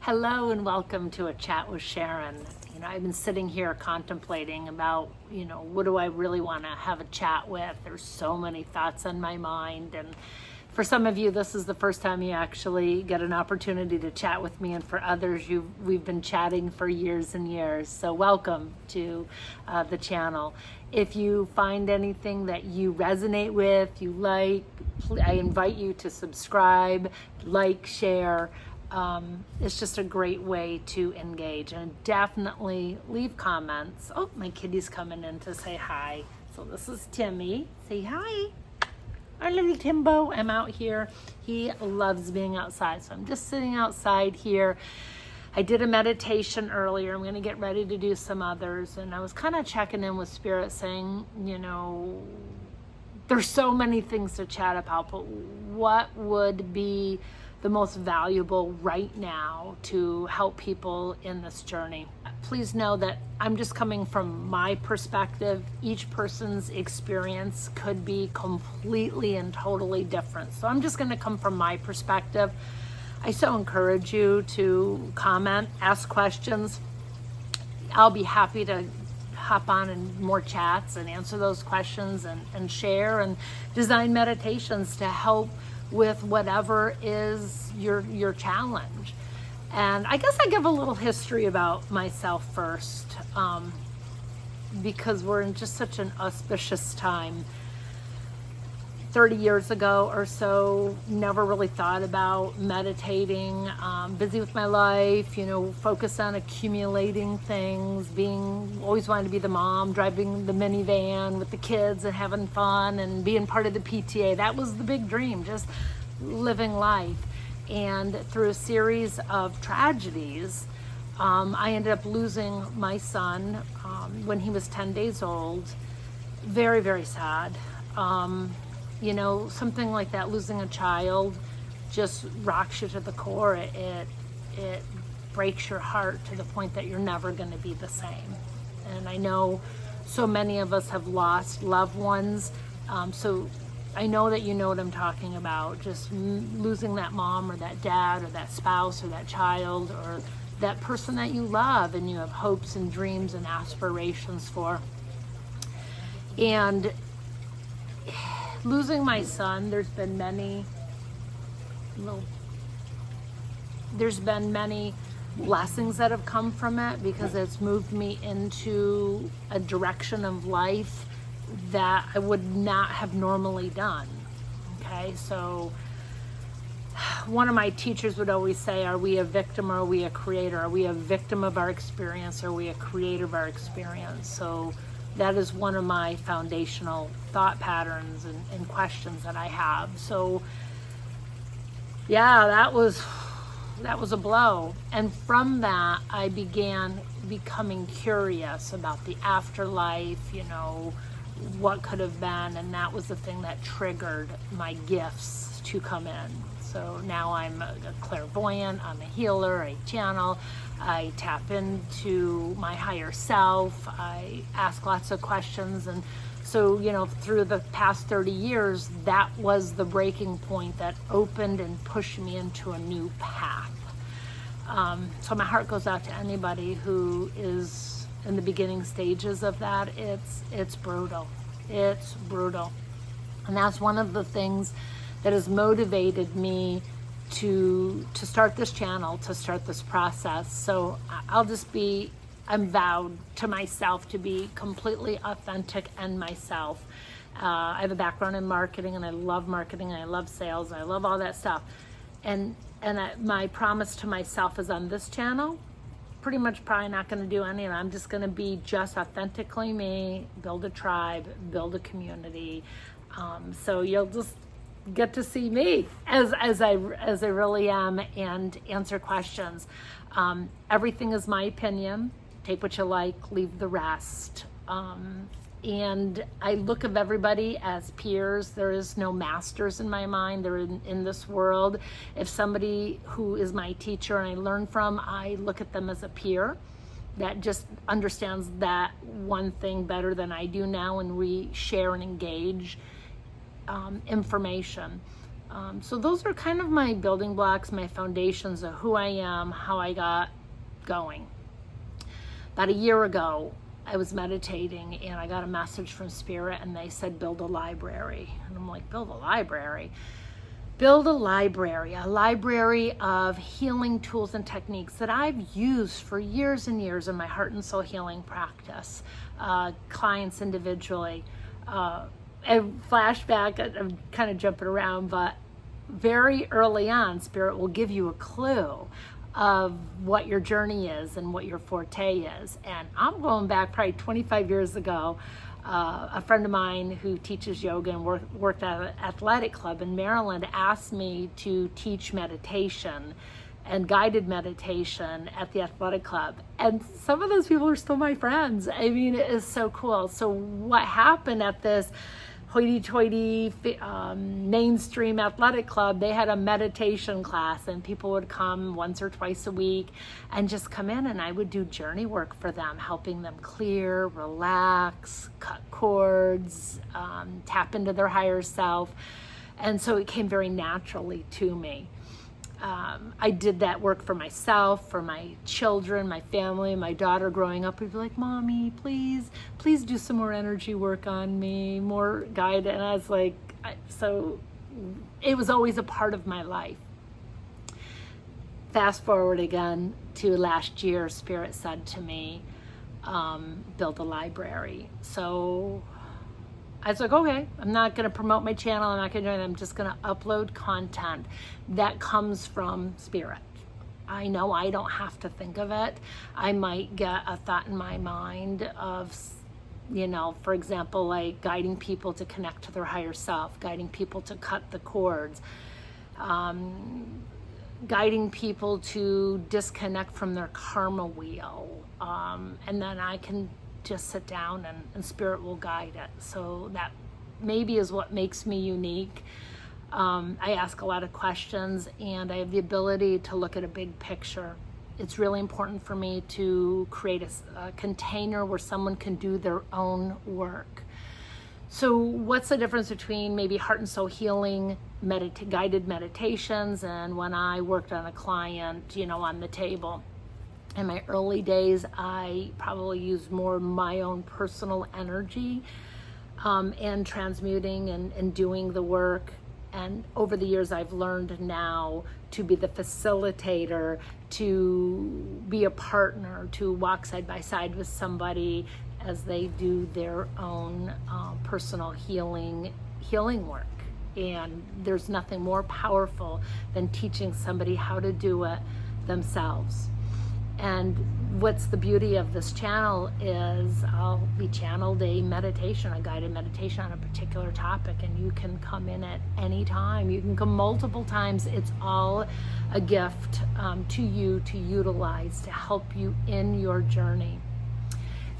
Hello and welcome to a chat with Sharon. I've been sitting here contemplating about, what do I really want to have a chat with? There's so many thoughts on my mind. And for some of you, this is the first time you actually get an opportunity to chat with me. And for others, we've been chatting for years and years. So welcome to the channel. If you find anything that you resonate with, you like, I invite you to subscribe, like, share. It's just a great way to engage, and definitely leave comments. Oh, my kitty's coming in to say hi. So this is Timmy. Say hi. Our little Timbo. I'm out here. He loves being outside, so I'm just sitting outside here. I did a meditation earlier. I'm going to get ready to do some others, and I was kind of checking in with Spirit, saying, there's so many things to chat about, but what would be the most valuable right now to help people in this journey? Please know that I'm just coming from my perspective. Each person's experience could be completely and totally different. So I'm just going to come from my perspective. I so encourage you to comment, ask questions. I'll be happy to hop on in more chats and answer those questions and share and design meditations to help with whatever is your challenge. And I guess I give a little history about myself first, because we're in just such an auspicious time. 30 years ago or so, never really thought about meditating, busy with my life, focused on accumulating things, always wanted to be the mom, driving the minivan with the kids and having fun and being part of the PTA. That was the big dream, just living life. And through a series of tragedies, I ended up losing my son when he was 10 days old. Very, very sad. Something like that, losing a child, just rocks you to the core. It breaks your heart to the point that you're never going to be the same. And I know so many of us have lost loved ones. So I know that you know what I'm talking about, just losing that mom or that dad or that spouse or that child or that person that you love and you have hopes and dreams and aspirations for. And losing my son, there's been many blessings that have come from it, because it's moved me into a direction of life that I would not have normally done. Okay, so one of my teachers would always say, are we a victim or are we a creator? Are we a victim of our experience or are we a creator of our experience? So that is one of my foundational thought patterns and questions that I have. So yeah, that was a blow. And from that, I began becoming curious about the afterlife, what could have been. And that was the thing that triggered my gifts to come in. So now I'm a clairvoyant, I'm a healer, I channel, I tap into my higher self, I ask lots of questions. And so, through the past 30 years, that was the breaking point that opened and pushed me into a new path. So my heart goes out to anybody who is in the beginning stages of that. It's brutal. It's brutal. And that's one of the things that has motivated me to start this channel, to start this process. So I'm vowed to myself to be completely authentic and myself. I have a background in marketing, and I love marketing, and I love sales, and I love all that stuff. And my promise to myself is on this channel, pretty much probably not going to do any of it. I'm just going to be just authentically me, build a tribe, build a community. So you'll just get to see me as I really am and answer questions. Everything is my opinion. Take what you like, leave the rest. And I look at everybody as peers. There is no masters in my mind. They're in this world. If somebody who is my teacher and I learn from, I look at them as a peer that just understands that one thing better than I do now, and we share and engage information. So those are kind of my building blocks, my foundations of who I am, how I got going. About a year ago, I was meditating and I got a message from Spirit and they said, build a library. And I'm like, build a library? Build a library of healing tools and techniques that I've used for years and years in my heart and soul healing practice, clients individually. And flashback, I'm kind of jumping around, but very early on, Spirit will give you a clue of what your journey is and what your forte is. And I'm going back probably 25 years ago. A friend of mine who teaches yoga and worked at an athletic club in Maryland asked me to teach meditation and guided meditation at the athletic club. And some of those people are still my friends. I mean, it is so cool. So what happened at this hoity-toity mainstream athletic club, they had a meditation class and people would come once or twice a week and just come in and I would do journey work for them, helping them clear, relax, cut cords, tap into their higher self. And so it came very naturally to me. I did that work for myself, for my children, my family. My daughter growing up would be like, Mommy, please do some more energy work on me, more guide. And I was like, so it was always a part of my life. Fast forward again to last year, Spirit said to me, build a library. So I was like, okay, I'm not going to promote my channel. I'm not going to do it. I'm just going to upload content that comes from Spirit. I know I don't have to think of it. I might get a thought in my mind of, for example, like guiding people to connect to their higher self, guiding people to cut the cords, guiding people to disconnect from their karma wheel. And then I can just sit down and Spirit will guide it. So that maybe is what makes me unique. I ask a lot of questions and I have the ability to look at a big picture. It's really important for me to create a container where someone can do their own work. So what's the difference between maybe heart and soul healing, guided meditations, and when I worked on a client, on the table? In my early days, I probably used more my own personal energy and transmuting and doing the work. And over the years, I've learned now to be the facilitator, to be a partner, to walk side by side with somebody as they do their own personal healing work. And there's nothing more powerful than teaching somebody how to do it themselves. And what's the beauty of this channel is I'll be channeled a meditation, a guided meditation on a particular topic, and you can come in at any time. You can come multiple times. It's all a gift to you to utilize to help you in your journey.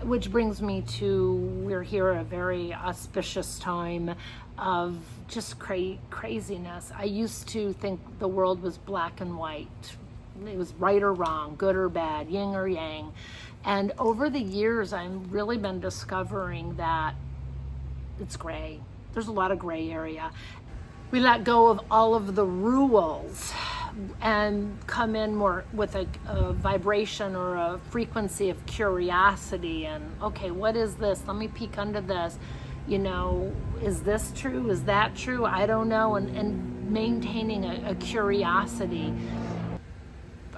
Which brings me to, we're here at a very auspicious time of just craziness. I used to think the world was black and white. It was right or wrong, good or bad, yin or yang. And over the years, I've really been discovering that it's gray. There's a lot of gray area. We let go of all of the rules and come in more with a vibration or a frequency of curiosity and, okay, what is this? Let me peek under this. Is this true? Is that true? I don't know. And maintaining a curiosity.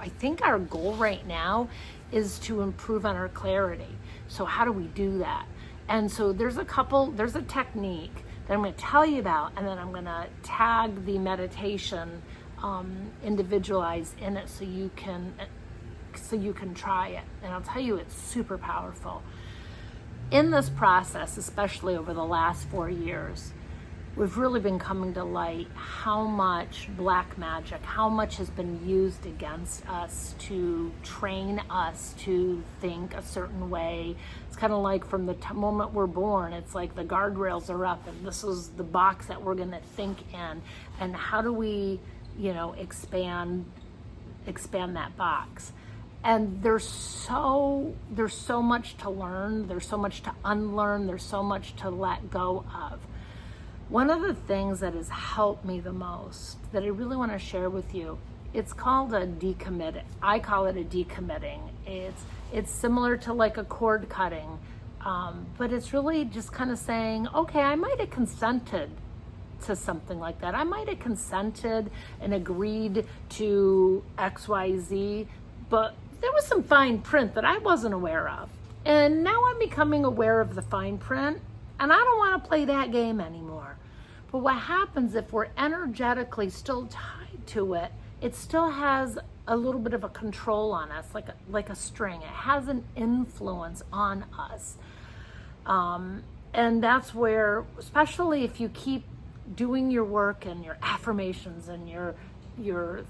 I think our goal right now is to improve on our clarity. So how do we do that? And so there's a technique that I'm going to tell you about, and then I'm going to tag the meditation individualized in it so you can try it. And I'll tell you, it's super powerful. In this process, especially over the last 4 years, we've really been coming to light how much black magic, how much has been used against us to train us to think a certain way. It's kind of like from the moment we're born, it's like the guardrails are up and this is the box that we're going to think in. And how do we, expand that box? And there's so much to learn, there's so much to unlearn, there's so much to let go of. One of the things that has helped me the most that I really want to share with you, it's called a decommitting. I call it a decommitting. It's similar to like a cord cutting, but it's really just kind of saying, okay, I might have consented to something like that. I might have consented and agreed to XYZ, but there was some fine print that I wasn't aware of. And now I'm becoming aware of the fine print, and I don't want to play that game anymore. But what happens if we're energetically still tied to it, it still has a little bit of a control on us, like a string. It has an influence on us. And that's where, especially if you keep doing your work and your affirmations and your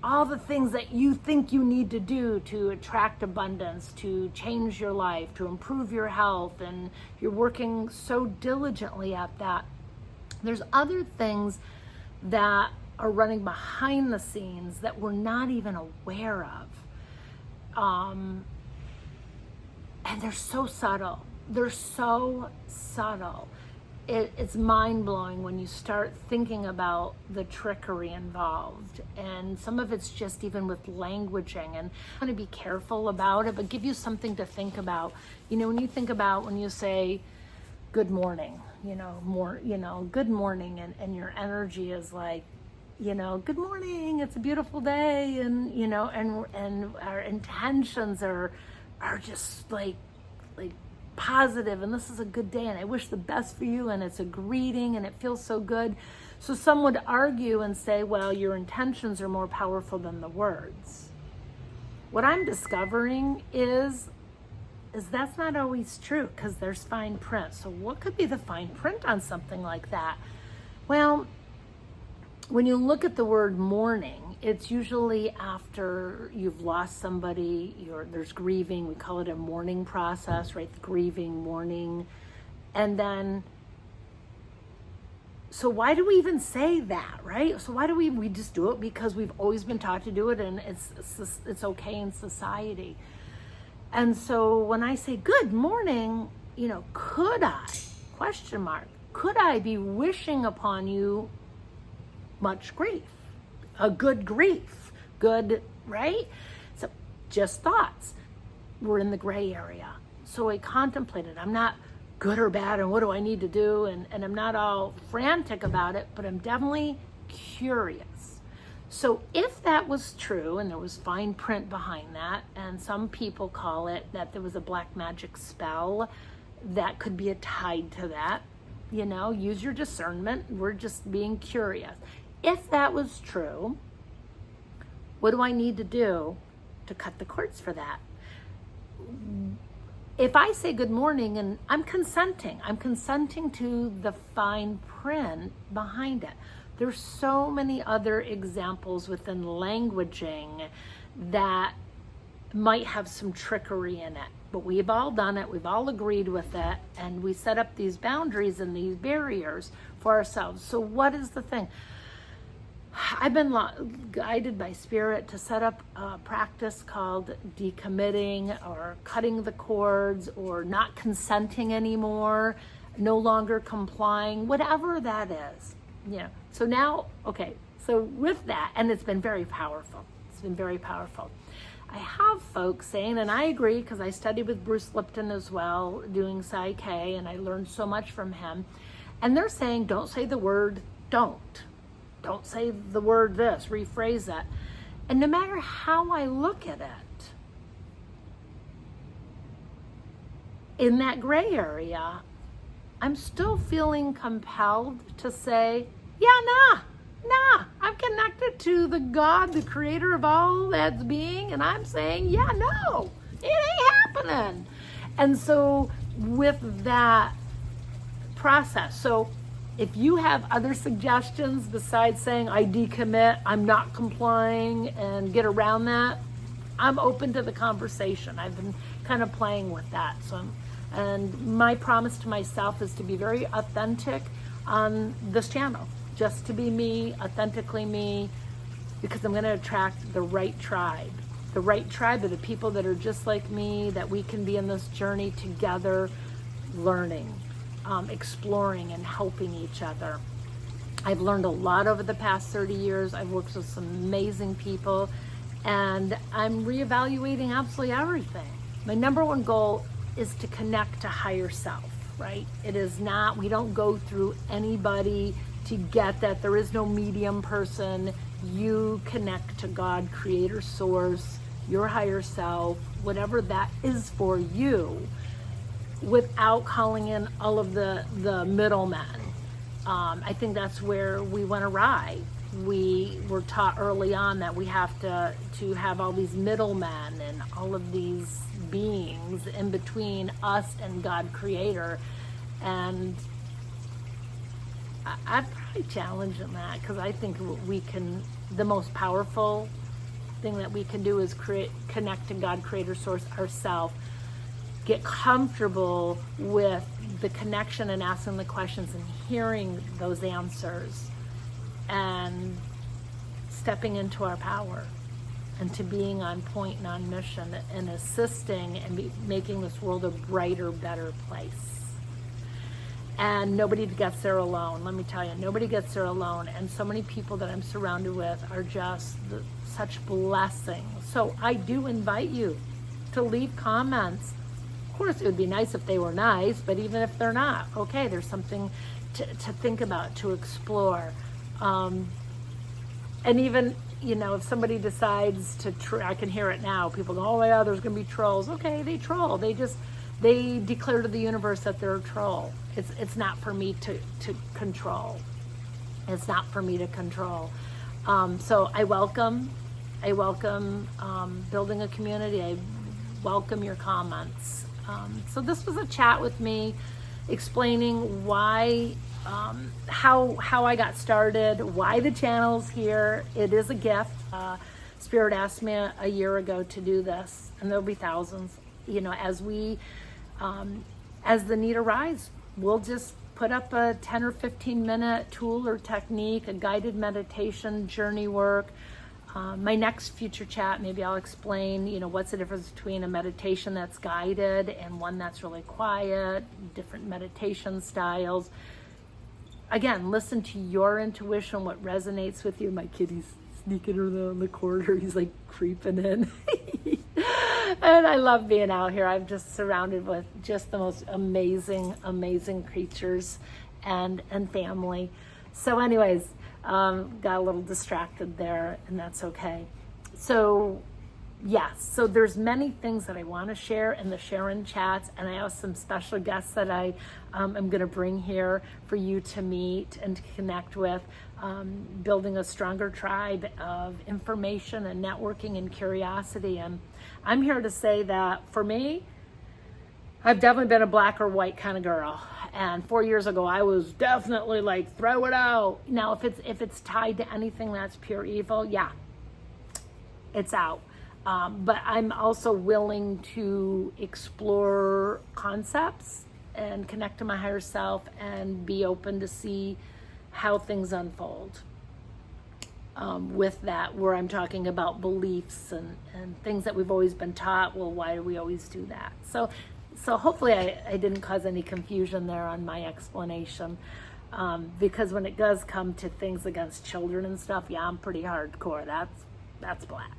all the things that you think you need to do to attract abundance, to change your life, to improve your health, and you're working so diligently at that, there's other things that are running behind the scenes that we're not even aware of. And they're so subtle. They're so subtle. It's mind-blowing when you start thinking about the trickery involved. And some of it's just even with languaging. And I want to be careful about it, but give you something to think about. You know, when you think about when you say, good morning, good morning, and your energy is like, good morning, it's a beautiful day, and and our intentions are just like positive, and this is a good day, and I wish the best for you, and it's a greeting, and it feels so good. So some would argue and say, well, your intentions are more powerful than the words. What I'm discovering is that's not always true, because there's fine print. So what could be the fine print on something like that? Well, when you look at the word mourning, it's usually after you've lost somebody, there's grieving. We call it a mourning process, right? Grieving, mourning. And then, so why do we even say that, right? So why do we just do it? Because we've always been taught to do it, and it's okay in society. And so when I say good morning, could I, could I be wishing upon you much grief? A good grief, good, right? So just thoughts. We're in the gray area. So I contemplated. I'm not good or bad, and what do I need to do? And I'm not all frantic about it, but I'm definitely curious. So if that was true, and there was fine print behind that, and some people call it that there was a black magic spell that could be tied to that, use your discernment. We're just being curious. If that was true, what do I need to do to cut the cords for that? If I say good morning and I'm consenting to the fine print behind it. There's so many other examples within languaging that might have some trickery in it, but we've all done it, we've all agreed with it, and we set up these boundaries and these barriers for ourselves. So what is the thing? I've been guided by Spirit to set up a practice called decommitting, or cutting the cords, or not consenting anymore, no longer complying, whatever that is. Yeah. So now, okay, so with that, and it's been very powerful. I have folks saying, and I agree because I studied with Bruce Lipton as well, doing Psi K, and I learned so much from him. And they're saying, don't say the word don't. Don't say the word this, rephrase that. And no matter how I look at it, in that gray area, I'm still feeling compelled to say, yeah, nah, I'm connected to the God, the creator of all that's being, and I'm saying, yeah, no, it ain't happening. And so with that process, so if you have other suggestions besides saying I decommit, I'm not complying, and get around that, I'm open to the conversation. I've been kind of playing with that. And my promise to myself is to be very authentic on this channel, just to be me, authentically me, because I'm going to attract the right tribe. The right tribe of the people that are just like me, that we can be in this journey together, learning. exploring and helping each other. I've learned a lot over the past 30 years. I've worked with some amazing people, and I'm reevaluating absolutely everything. My number one goal is to connect to higher self, right? It is not, we don't go through anybody to get that. There is no medium person. You connect to God, creator, source, your higher self, whatever that is for you, without calling in all of the middlemen. I think that's where we went awry. We were taught early on that we have to have all these middlemen and all of these beings in between us and God creator. And I'd probably challenge in that, because I think the most powerful thing that we can do is connect to God creator source ourselves, get comfortable with the connection and asking the questions and hearing those answers, and stepping into our power and to being on point and on mission and assisting and making this world a brighter, better place. And nobody gets there alone. Let me tell you, nobody gets there alone. And so many people that I'm surrounded with are just such blessings. So I do invite you to leave comments. Of course, it would be nice if they were nice, but even if they're not, okay, there's something to think about, to explore. And even, if somebody decides to, I can hear it now, people go, oh my God, there's going to be trolls. Okay, they troll. They declare to the universe that they're a troll. It's not for me to control. It's not for me to control. So I welcome building a community. I welcome your comments. So this was a chat with me, explaining why, how I got started, why the channel's here. It is a gift. Spirit asked me a year ago to do this, and there'll be thousands. As the need arises, we'll just put up a 10 or 15 minute tool or technique, a guided meditation, journey work. My next future chat, maybe I'll explain, what's the difference between a meditation that's guided and one that's really quiet, different meditation styles. Again, listen to your intuition, what resonates with you. My kitty's sneaking around the corner. He's like creeping in. And I love being out here. I'm just surrounded with just the most amazing, amazing creatures and family. So anyways, got a little distracted there, and that's okay. So yes, so there's many things that I want to share in the Sharon chats, and I have some special guests that I am going to bring here for you to meet and to connect with, building a stronger tribe of information and networking and curiosity. And I'm here to say that for me, I've definitely been a black or white kind of girl. And 4 years ago, I was definitely like, throw it out. Now, if it's tied to anything that's pure evil, yeah, it's out. But I'm also willing to explore concepts and connect to my higher self and be open to see how things unfold. With that, where I'm talking about beliefs and things that we've always been taught. Well, why do we always do that? So hopefully I didn't cause any confusion there on my explanation, because when it does come to things against children and stuff, yeah, I'm pretty hardcore. That's black.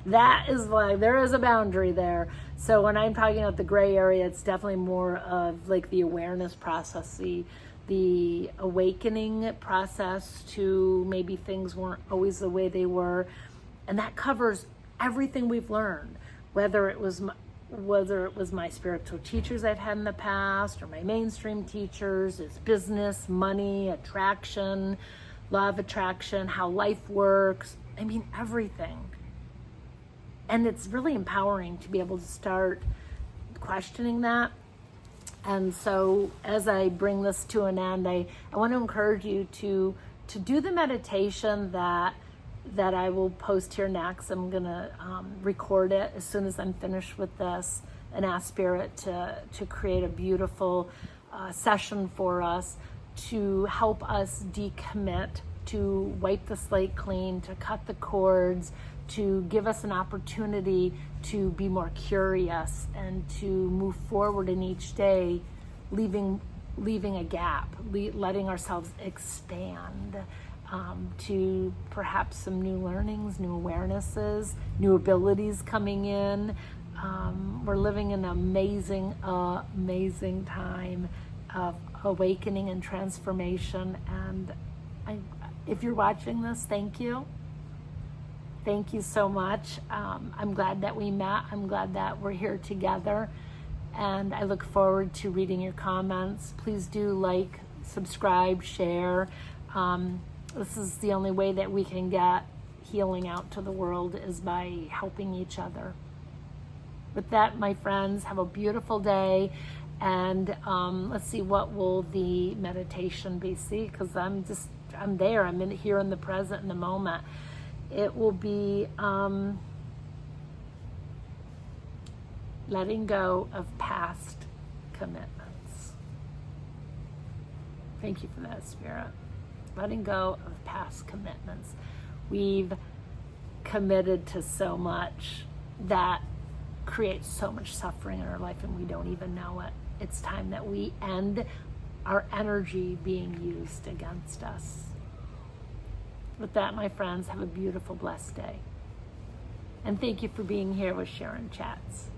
That is black. There is a boundary there. So when I'm talking about the gray area, it's definitely more of like the awareness process, the awakening process to maybe things weren't always the way they were. And that covers everything we've learned, whether it was my spiritual teachers I've had in the past, or my mainstream teachers, it's business, money, attraction, law of attraction, how life works. I mean, everything. And it's really empowering to be able to start questioning that. And so as I bring this to an end, I want to encourage you to do the meditation that I will post here next. I'm going to record it as soon as I'm finished with this, and ask Spirit to create a beautiful session for us to help us decommit, to wipe the slate clean, to cut the cords, to give us an opportunity to be more curious and to move forward in each day leaving a gap, letting ourselves expand to perhaps some new learnings, new awarenesses, new abilities coming in. We're living in an amazing, amazing time of awakening and transformation. And if you're watching this, thank you. Thank you so much. I'm glad that we met. I'm glad that we're here together. And I look forward to reading your comments. Please do like, subscribe, share. This is the only way that we can get healing out to the world, is by helping each other. With that, my friends, have a beautiful day. And let's see, what will the meditation be? See, because I'm there. I'm here in the present, in the moment. It will be letting go of past commitments. Thank you for that, Spirit. Letting go of past commitments. We've committed to so much that creates so much suffering in our life, and we don't even know it. It's time that we end our energy being used against us. With that, my friends, have a beautiful, blessed day. And thank you for being here with Sharon Chats.